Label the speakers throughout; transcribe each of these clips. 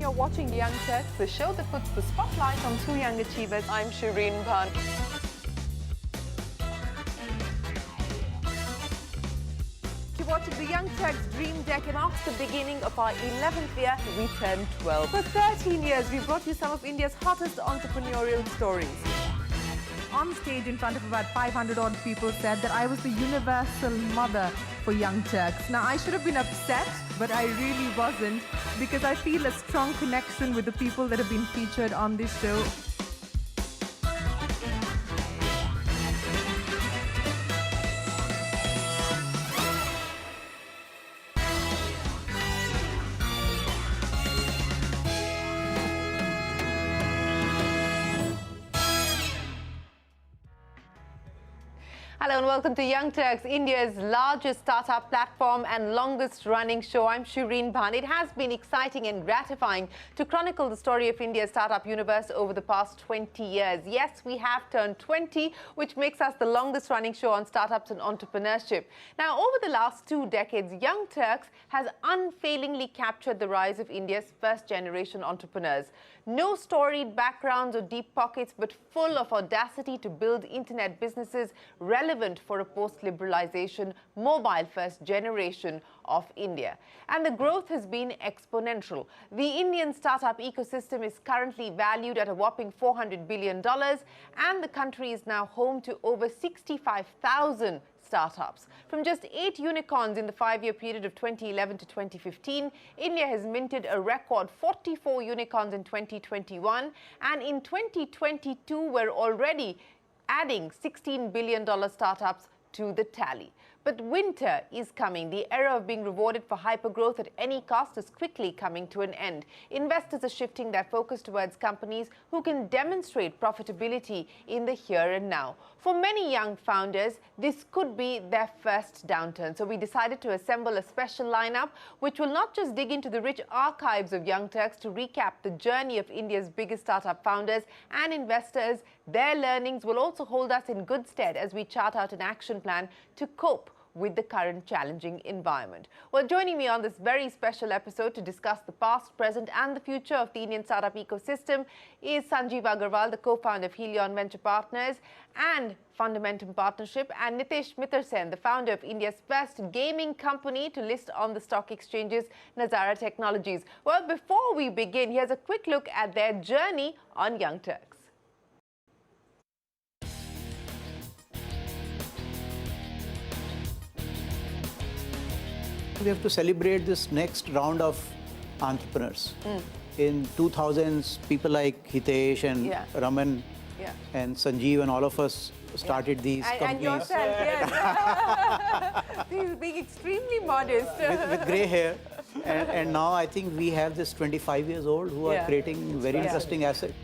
Speaker 1: you're watching Young Turks, the show that puts the spotlight on two young achievers. I'm Shireen Bhan. You're watching the Young Turks Dream Deck, and after the beginning of our 11th year, we turned 12. For 13 years, we brought you some of India's hottest entrepreneurial stories. On stage in front of about 500 odd people said that I was the universal mother for Young Turks. Now, I should have been upset, but I really wasn't, because I feel a strong connection with the people that have been featured on this show. Hello and welcome to Young Turks, India's largest startup platform and longest running show. I'm Shireen Bhan. It has been exciting and gratifying to chronicle the story of India's startup universe over the past 20 years. Yes, we have turned 20, which makes us the longest running show on startups and entrepreneurship. Now, over the last 2 decades, Young Turks has unfailingly captured the rise of India's first generation entrepreneurs. No storied backgrounds or deep pockets, but full of audacity to build internet businesses relevant for a post-liberalization, mobile-first generation of India. And the growth has been exponential. The Indian startup ecosystem is currently valued at a whopping $400 billion, and the country is now home to over 65,000 startups. From just 8 unicorns in the 5-year period of 2011 to 2015, India has minted a record 44 unicorns in 2021, and in 2022 we're already adding $16 billion startups to the tally. But winter is coming. The era of being rewarded for hypergrowth at any cost is quickly coming to an end. Investors are shifting their focus towards companies who can demonstrate profitability in the here and now. For many young founders, this could be their first downturn. So we decided to assemble a special lineup which will not just dig into the rich archives of Young Turks to recap the journey of India's biggest startup founders and investors. Their learnings will also hold us in good stead as we chart out an action plan to cope with the current challenging environment. Well, joining me on this very special episode to discuss the past, present and the future of the Indian startup ecosystem is Sanjeev Aggrawal, the co-founder of Helion Venture Partners and Fundamentum Partnership, and Nitish Mittersain, the founder of India's first gaming company to list on the stock exchanges, Nazara Technologies. Well, before we begin, here's a quick look at their journey on Young Turks.
Speaker 2: We have to celebrate this next round of entrepreneurs. In 2000s, people like Hitesh and Raman and Sanjeev and all of us started these companies.
Speaker 1: And yourself, yes. He's being extremely modest.
Speaker 2: with grey hair. And now I think we have this 25 years old who are creating very interesting assets.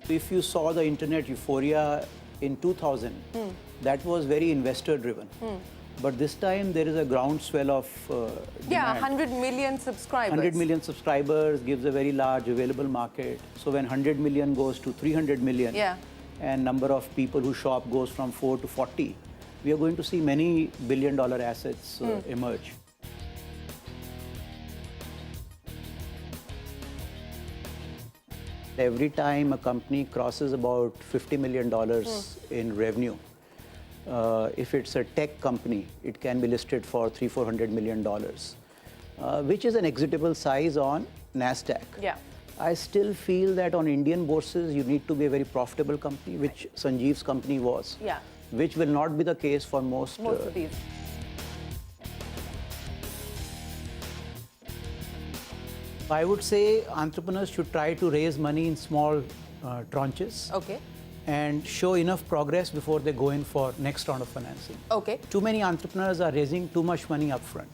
Speaker 2: If you saw the internet euphoria in 2000, that was very investor driven. But this time there is a groundswell of demand.
Speaker 1: 100 million subscribers.
Speaker 2: 100 million subscribers gives a very large available market. So when 100 million goes to 300 million and number of people who shop goes from 4 to 40, we are going to see many billion-dollar assets emerge. Every time a company crosses about $50 million in revenue, if it's a tech company, it can be listed for $300–400 million, which is an executable size on NASDAQ. I still feel that on Indian bourses, you need to be a very profitable company, which Sanjeev's company was, which will not be the case for most
Speaker 1: of these.
Speaker 2: I would say entrepreneurs should try to raise money in small tranches and show enough progress before they go in for next round of financing. Too many entrepreneurs are raising too much money upfront.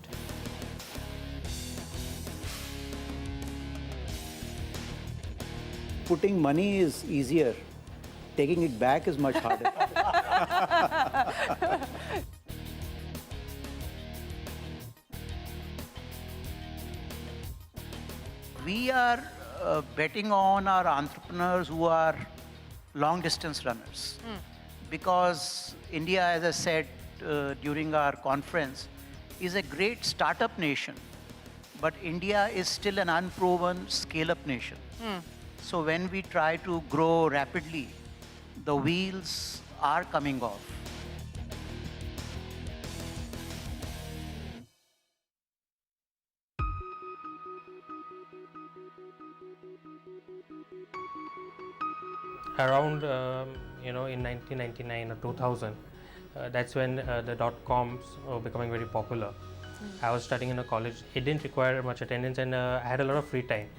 Speaker 2: Putting money is easier. Taking it back is much harder. We are betting on our entrepreneurs who are long-distance runners. Because India, as I said during our conference, is a great startup nation, but India is still an unproven scale-up nation. So when we try to grow rapidly, the wheels are coming off.
Speaker 3: Around in 1999 or 2000, that's when the dot-coms were becoming very popular. I was studying in a college. It didn't require much attendance, and I had a lot of free time.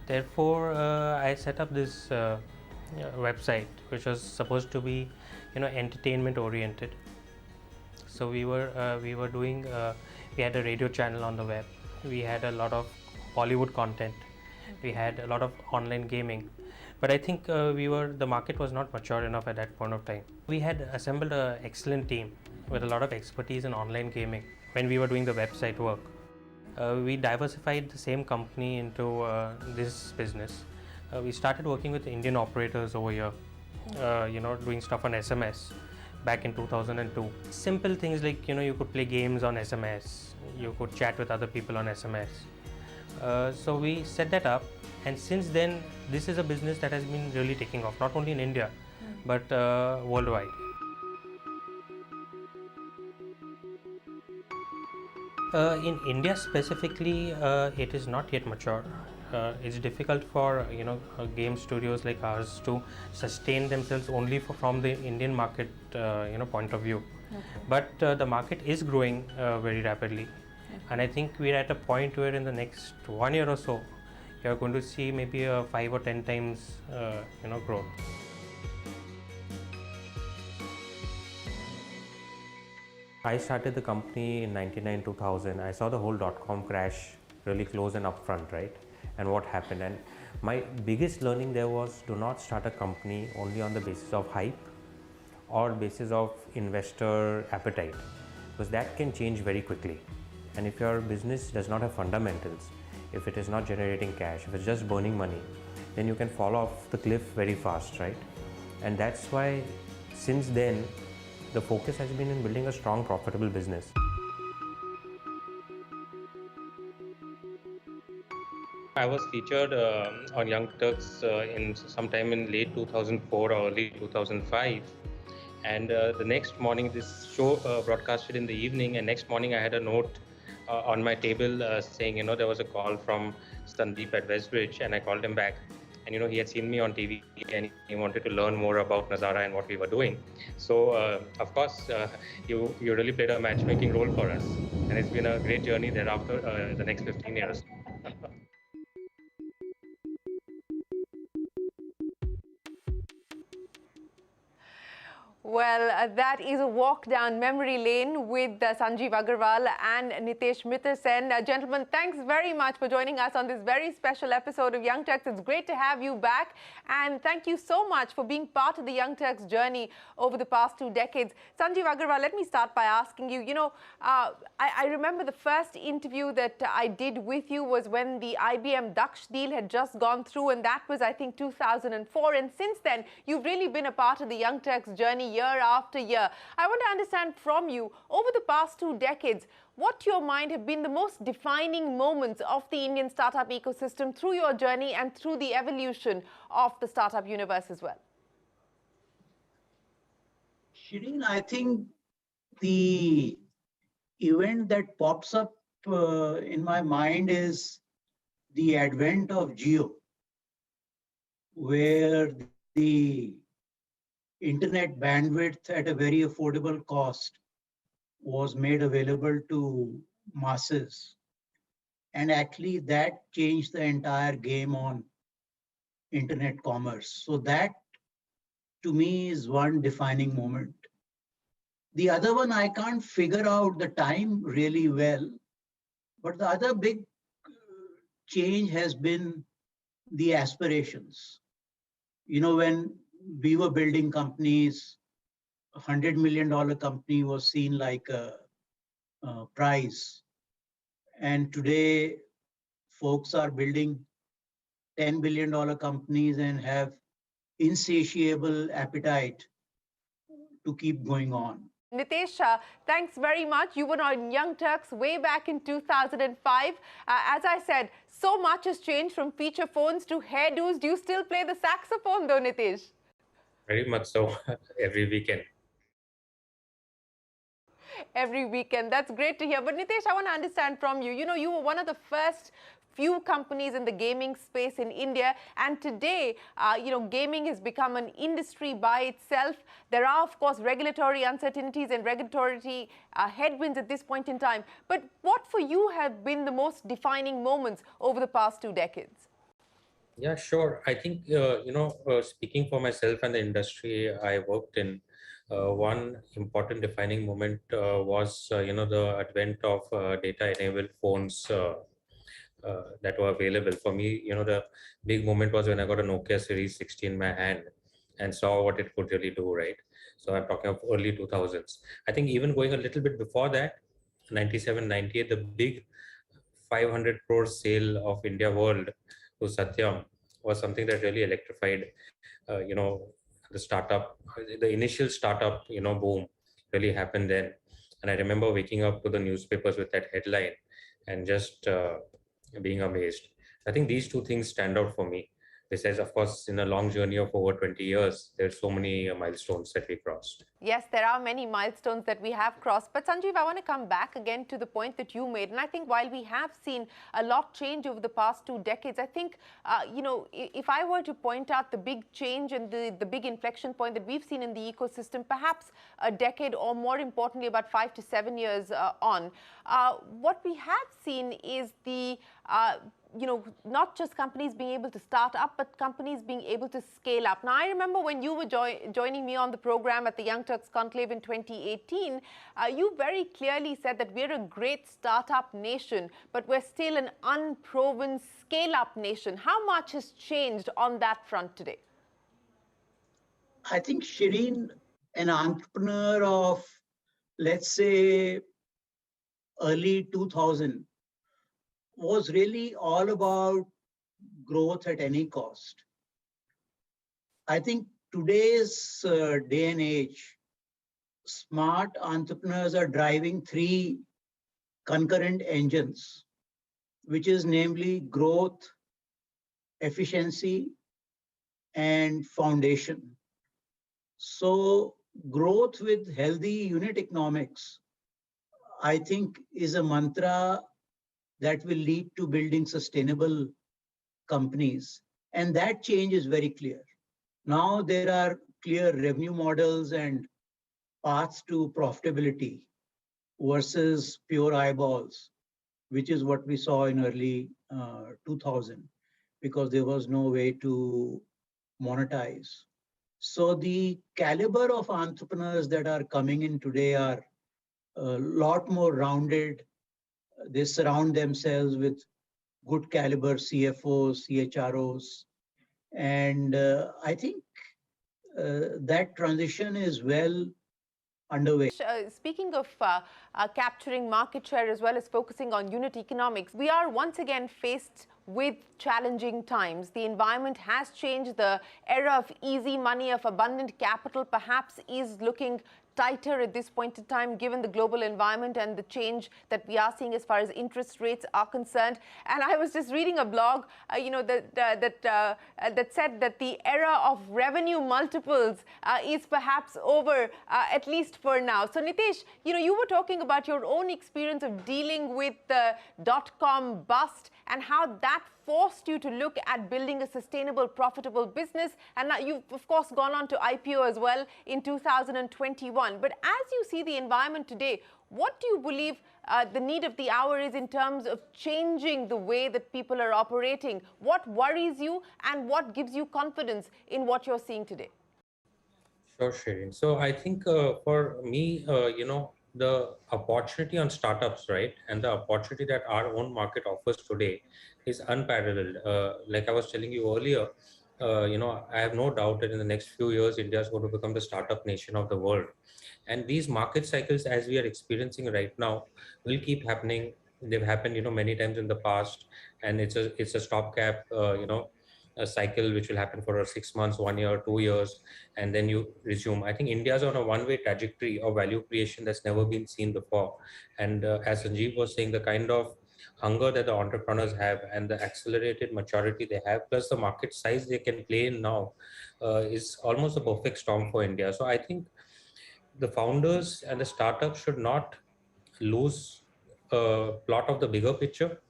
Speaker 3: Therefore, I set up this website, which was supposed to be, entertainment oriented. So we were doing. We had a radio channel on the web. We had a lot of Bollywood content. We had a lot of online gaming. But I think the market was not mature enough at that point of time. We had assembled an excellent team with a lot of expertise in online gaming when we were doing the website work. We diversified the same company into this business. We started working with Indian operators over here, doing stuff on SMS back in 2002. Simple things like, you could play games on SMS, you could chat with other people on SMS. So we set that up, and since then this is a business that has been really taking off, not only in India but worldwide. In India specifically, it is not yet mature. It's difficult for game studios like ours to sustain themselves only from the Indian market point of view. Okay. But the market is growing very rapidly. And I think we're at a point where in the next 1 year or so, you're going to see maybe a 5 or 10 times growth. I started the company in 99-2000. I saw the whole dot-com crash really close and upfront, right? And what happened. And my biggest learning there was, do not start a company only on the basis of hype or basis of investor appetite, because that can change very quickly. And if your business does not have fundamentals, if it is not generating cash, if it's just burning money, then you can fall off the cliff very fast, right? And that's why since then, the focus has been in building a strong, profitable business. I was featured on Young Turks in sometime in late 2004 or early 2005. And the next morning, this show broadcasted in the evening, and next morning I had a note on my table saying, there was a call from Sanjeev at Westbridge, and I called him back. And he had seen me on TV and he wanted to learn more about Nazara and what we were doing. So of course, you really played a matchmaking role for us, and it's been a great journey thereafter, the next 15 years.
Speaker 1: Well, that is a walk down memory lane with Sanjeev Aggrawal and Nitish Mittersain. Gentlemen, thanks very much for joining us on this very special episode of Young Turks. It's great to have you back. And thank you so much for being part of the Young Turks journey over the past 2 decades. Sanjeev Aggrawal, let me start by asking you, I remember the first interview that I did with you was when the IBM Daksh deal had just gone through, and that was, I think, 2004. And since then, you've really been a part of the Young Turks journey year after year. I want to understand from you, over the past 2 decades, what to your mind have been the most defining moments of the Indian startup ecosystem through your journey and through the evolution of the startup universe as well?
Speaker 2: Shireen, I think the event that pops up in my mind is the advent of Jio, where the internet bandwidth at a very affordable cost was made available to masses. And actually that changed the entire game on internet commerce. So that to me is one defining moment. The other one, I can't figure out the time really well, but the other big change has been the aspirations. When we were building companies, $100 million company was seen like a prize. And today, folks are building $10 billion companies and have insatiable appetite to keep going on.
Speaker 1: Nitish, thanks very much. You were on Young Turks way back in 2005. As I said, so much has changed from feature phones to hairdos. Do you still play the saxophone though, Nitish?
Speaker 4: Very much so. Every weekend.
Speaker 1: Every weekend. That's great to hear. But Nitish, I want to understand from you. You know, you were one of the first few companies in the gaming space in India, and today, gaming has become an industry by itself. There are, of course, regulatory uncertainties and regulatory headwinds at this point in time. But what for you have been the most defining moments over the past 2 decades?
Speaker 4: Yeah, sure. I think, speaking for myself and the industry I worked in, one important defining moment was, the advent of data-enabled phones that were available. For me, the big moment was when I got a Nokia Series 60 in my hand and saw what it could really do, right? So I'm talking of early 2000s. I think even going a little bit before that, 97, 98, the big 500 crore sale of India World to Satyam was something that really electrified, the startup, the initial startup, boom really happened then. And I remember waking up to the newspapers with that headline and just being amazed. I think these two things stand out for me. Besides, of course, in a long journey of over 20 years, there's so many milestones that we crossed.
Speaker 1: Yes, there are many milestones that we have crossed. But Sanjeev, I want to come back again to the point that you made. And I think while we have seen a lot change over the past 2 decades, I think, if I were to point out the big change and the big inflection point that we've seen in the ecosystem, perhaps a decade or more importantly, about 5 to 7 years on, what we have seen is the not just companies being able to start up, but companies being able to scale up. Now, I remember when you were joining me on the program at the Young Turks Conclave in 2018, you very clearly said that we're a great startup nation, but we're still an unproven scale-up nation. How much has changed on that front today?
Speaker 2: I think, Shireen, an entrepreneur of, let's say, early 2000, was really all about growth at any cost. I think today's day and age, smart entrepreneurs are driving 3 concurrent engines, which is namely growth, efficiency, and foundation. So growth with healthy unit economics, I think, is a mantra that will lead to building sustainable companies. And that change is very clear. Now there are clear revenue models and paths to profitability versus pure eyeballs, which is what we saw in early 2000, because there was no way to monetize. So the caliber of entrepreneurs that are coming in today are a lot more rounded. They surround themselves with good caliber CFOs, CHROs. And I think that transition is well underway.
Speaker 1: Speaking of capturing market share as well as focusing on unit economics, we are once again faced with challenging times. The environment has changed. The era of easy money, of abundant capital, perhaps is looking tighter at this point in time, given the global environment and the change that we are seeing as far as interest rates are concerned. And I was just reading a blog, that said that the era of revenue multiples is perhaps over, at least for now. So Nitish, you were talking about your own experience of dealing with the dot-com bust and how that forced you to look at building a sustainable, profitable business. And now you've, of course, gone on to IPO as well in 2021. But as you see the environment today, what do you believe the need of the hour is in terms of changing the way that people are operating? What worries you and what gives you confidence in what you're seeing today?
Speaker 4: Sure, Shireen. So I think for me, the opportunity on startups, right, and the opportunity that our own market offers today is unparalleled. Like I was telling you earlier, I have no doubt that in the next few years, India is going to become the startup nation of the world. And these market cycles, as we are experiencing right now, will keep happening. They've happened, many times in the past, and it's a stopgap, a cycle which will happen for 6 months, 1 year, 2 years, and then you resume. I think India's on a one-way trajectory of value creation that's never been seen before. And as Sanjeev was saying, the kind of hunger that the entrepreneurs have and the accelerated maturity they have, plus the market size they can play in now, is almost a perfect storm for India. So I think the founders and the startups should not lose a plot of the bigger picture.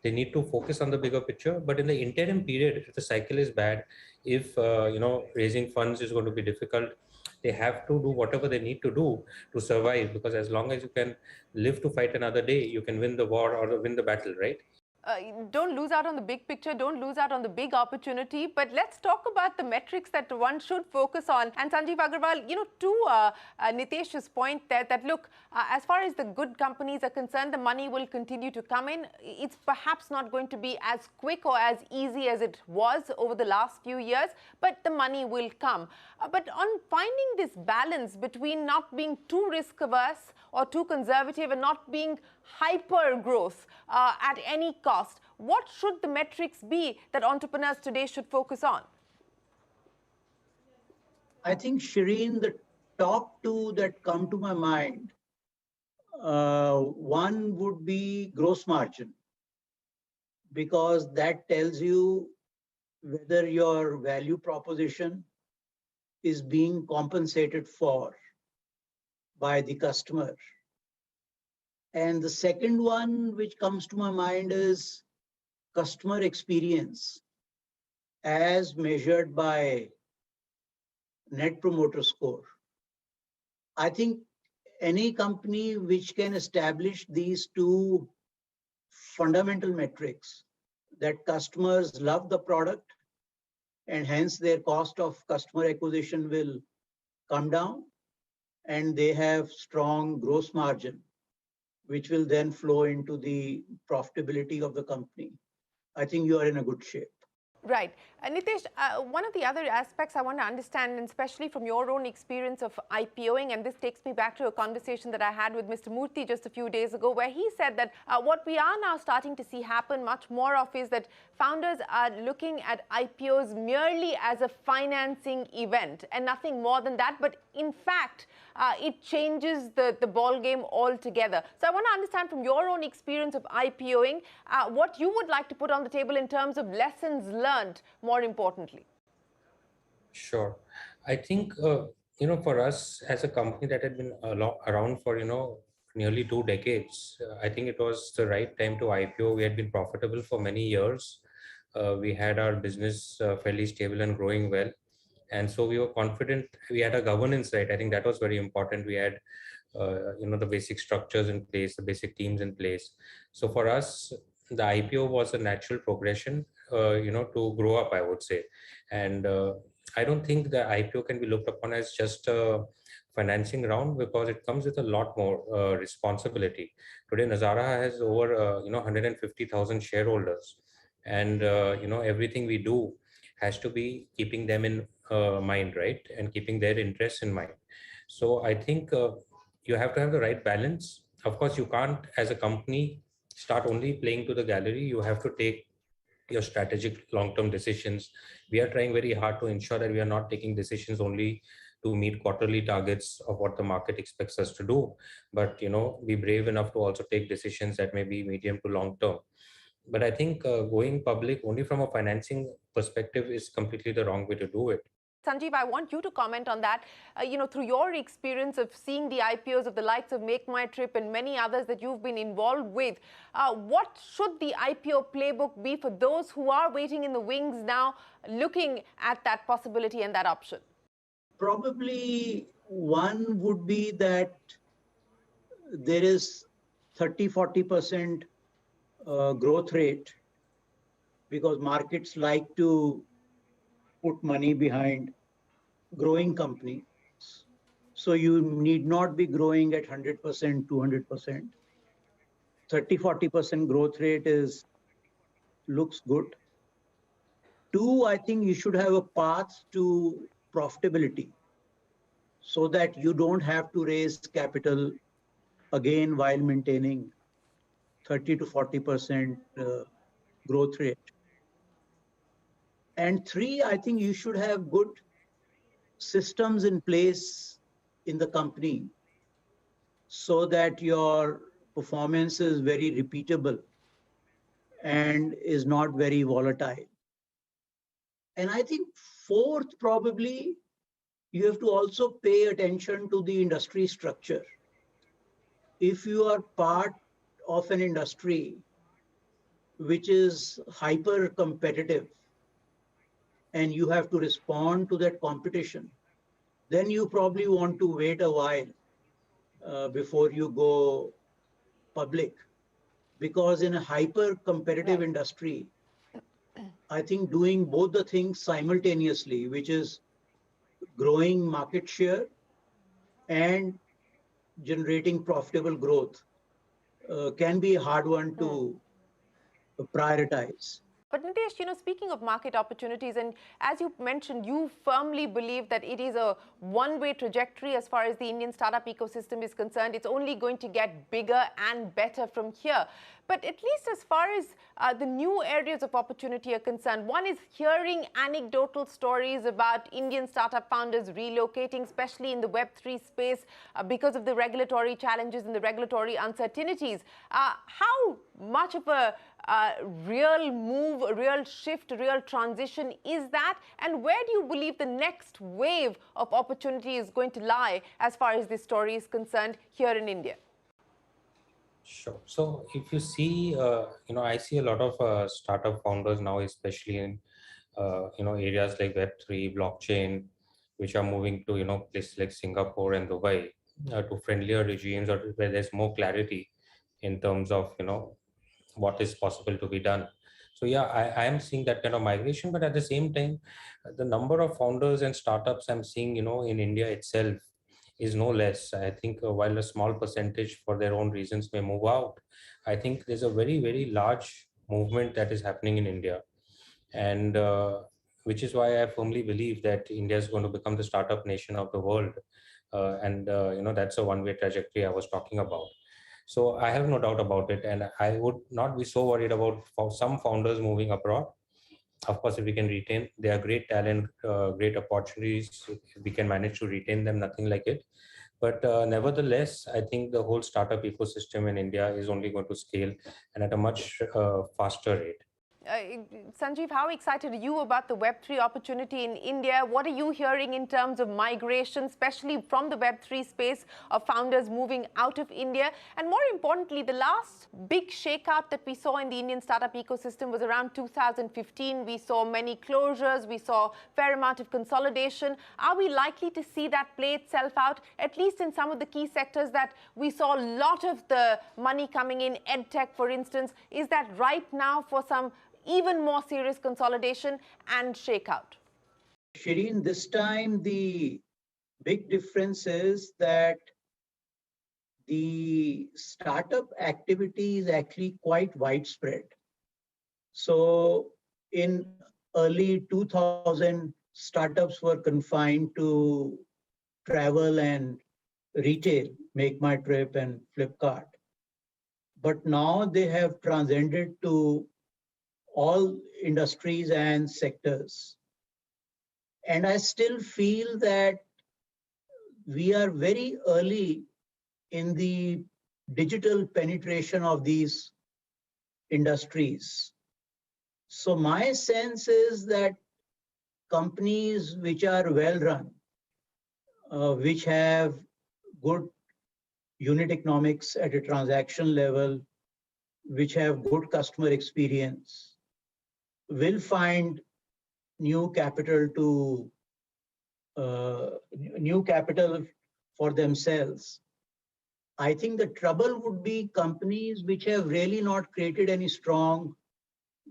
Speaker 4: They need to focus on the bigger picture, but in the interim period, if the cycle is bad, if raising funds is going to be difficult, they have to do whatever they need to do to survive, because as long as you can live to fight another day, you can win the war or win the battle, right?
Speaker 1: uh, don't lose out on the big picture, don't lose out on the big opportunity. But let's talk about the metrics that one should focus on. And Sanjeev Aggrawal, to Nitish's point there, that look, as far as the good companies are concerned, the money will continue to come in. It's perhaps not going to be as quick or as easy as it was over the last few years, but the money will come. But on finding this balance between not being too risk averse or too conservative and not being hyper growth at any cost, what should the metrics be that entrepreneurs today should focus on?
Speaker 5: I think, Shireen, the top two that come to my mind, one would be gross margin, because that tells you whether your value proposition is being compensated for by the customer. And the second one which comes to my mind is customer experience as measured by Net Promoter Score. I think any company which can establish these two fundamental metrics, that customers love the product and hence their cost of customer acquisition will come down, and they have strong gross margin, which will then flow into the profitability of the company, I think you are in a good shape.
Speaker 1: Right. Nitish, one of the other aspects I want to understand, and especially from your own experience of IPOing, and this takes me back to a conversation that I had with Mr. Murthy just a few days ago, where he said that what we are now starting to see happen much more of is that founders are looking at IPOs merely as a financing event and nothing more than that. But in fact, it changes the ball game altogether. So I want to understand from your own experience of IPOing, what you would like to put on the table in terms of lessons learned, more importantly.
Speaker 4: Sure. I think, for us as a company that had been around for, nearly 2 decades, I think it was the right time to IPO. We had been profitable for many years. We had our business fairly stable and growing well. And so we were confident. We had a governance right. I think that was very important. We had, the basic structures in place, the basic teams in place. So for us, the IPO was a natural progression, to grow up, I would say. And I don't think the IPO can be looked upon as just a financing round, because it comes with a lot more responsibility. Today, Nazara has over, 150,000 shareholders. And, everything we do has to be keeping them in mind, right? And keeping their interests in mind. So I think you have to have the right balance. Of course, you can't, as a company, start only playing to the gallery. You have to take your strategic long-term decisions. We are trying very hard to ensure that we are not taking decisions only to meet quarterly targets of what the market expects us to do, but be brave enough to also take decisions that may be medium to long term. But I think going public only from a financing perspective is completely the wrong way to do it.
Speaker 1: Sanjeev, I want you to comment on that. Through your experience of seeing the IPOs of the likes of Make My Trip and many others that you've been involved with, what should the IPO playbook be for those who are waiting in the wings now, looking at that possibility and that option?
Speaker 5: Probably one would be that there is 30-40% growth rate, because markets like to put money behind growing companies. So you need not be growing at 100%, 200%. 30-40% growth rate looks good. Two, I think you should have a path to profitability, so that you don't have to raise capital again while maintaining 30 to 40% growth rate. And three, I think you should have good systems in place in the company so that your performance is very repeatable and is not very volatile. And I think fourth, probably, you have to also pay attention to the industry structure. If you are part of an industry which is hyper competitive and you have to respond to that competition, then you probably want to wait a while before you go public. Because in a hyper competitive industry, I think doing both the things simultaneously, which is growing market share and generating profitable growth, can be a hard one to prioritize.
Speaker 1: But Nitish, speaking of market opportunities, and as you mentioned, you firmly believe that it is a one-way trajectory as far as the Indian startup ecosystem is concerned. It's only going to get bigger and better from here. But at least as far as the new areas of opportunity are concerned, one is hearing anecdotal stories about Indian startup founders relocating, especially in the Web3 space, because of the regulatory challenges and the regulatory uncertainties. How much of a real move, a real shift, a real transition is that? And where do you believe the next wave of opportunity is going to lie as far as this story is concerned here in India?
Speaker 4: Sure. So if you see, I see a lot of startup founders now, especially in, areas like Web3, blockchain, which are moving to, places like Singapore and Dubai, to friendlier regimes or where there's more clarity in terms of, what is possible to be done. So yeah, I am seeing that kind of migration, but at the same time, the number of founders and startups I'm seeing, in India itself is no less. I think while a small percentage for their own reasons may move out, I think there's a very, very large movement that is happening in India. And which is why I firmly believe that India is going to become the startup nation of the world. That's a one-way trajectory I was talking about. So I have no doubt about it. And I would not be so worried about some founders moving abroad. Of course, if we can retain, they are great talent, great opportunities. If we can manage to retain them, nothing like it. But nevertheless, I think the whole startup ecosystem in India is only going to scale and at a much faster rate.
Speaker 1: Sanjeev, how excited are you about the Web3 opportunity in India? What are you hearing in terms of migration, especially from the Web3 space, of founders moving out of India? And more importantly, the last big shakeout that we saw in the Indian startup ecosystem was around 2015. We saw many closures, we saw a fair amount of consolidation. Are we likely to see that play itself out, at least in some of the key sectors that we saw a lot of the money coming in, EdTech, for instance? Is that right now for some even more serious consolidation and shakeout?
Speaker 5: Shireen, this time the big difference is that the startup activity is actually quite widespread. So in early 2000, startups were confined to travel and retail, Make My Trip and Flipkart. But now they have transcended to all industries and sectors. And I still feel that we are very early in the digital penetration of these industries. So my sense is that companies which are well run, which have good unit economics at a transaction level, which have good customer experience, will find new capital for themselves. I think the trouble would be companies which have really not created any strong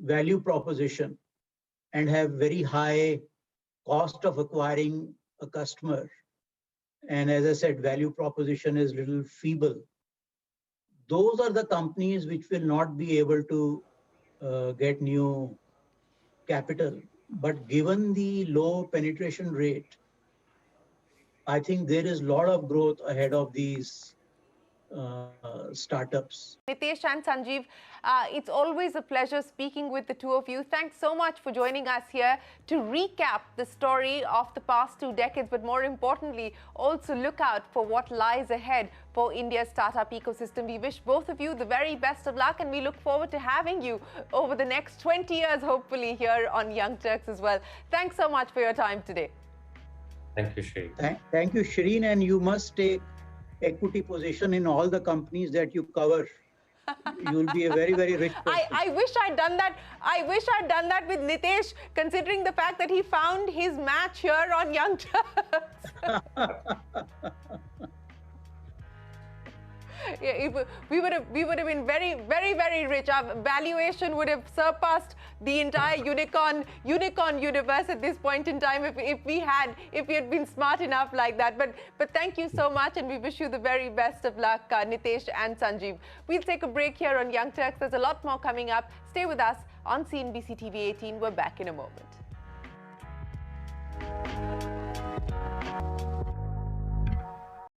Speaker 5: value proposition and have very high cost of acquiring a customer. And as I said, value proposition is little feeble. Those are the companies which will not be able to get new capital. But given the low penetration rate, I think there is a lot of growth ahead of these startups.
Speaker 1: Nitish and Sanjeev, it's always a pleasure speaking with the two of you. Thanks so much for joining us here to recap the story of the past 2 decades, but more importantly, also look out for what lies ahead for India's startup ecosystem. We wish both of you the very best of luck, and we look forward to having you over the next 20 years, hopefully, here on Young Turks as well. Thanks so much for your time today.
Speaker 4: Thank you, Shri.
Speaker 5: Thank you, Shireen, and you must take equity position in all the companies that you cover. You'll be a very, very rich person.
Speaker 1: I wish I'd done that. I wish I'd done that with Nitish, considering the fact that he found his match here on Young Turks. Yeah, we would have been very, very, very rich. Our valuation would have surpassed the entire unicorn universe at this point in time if we had been smart enough like that. But thank you so much, and we wish you the very best of luck, Nitish and Sanjeev. We'll take a break here on Young Turks. There's a lot more coming up. Stay with us on CNBC-TV18. We're back in a moment.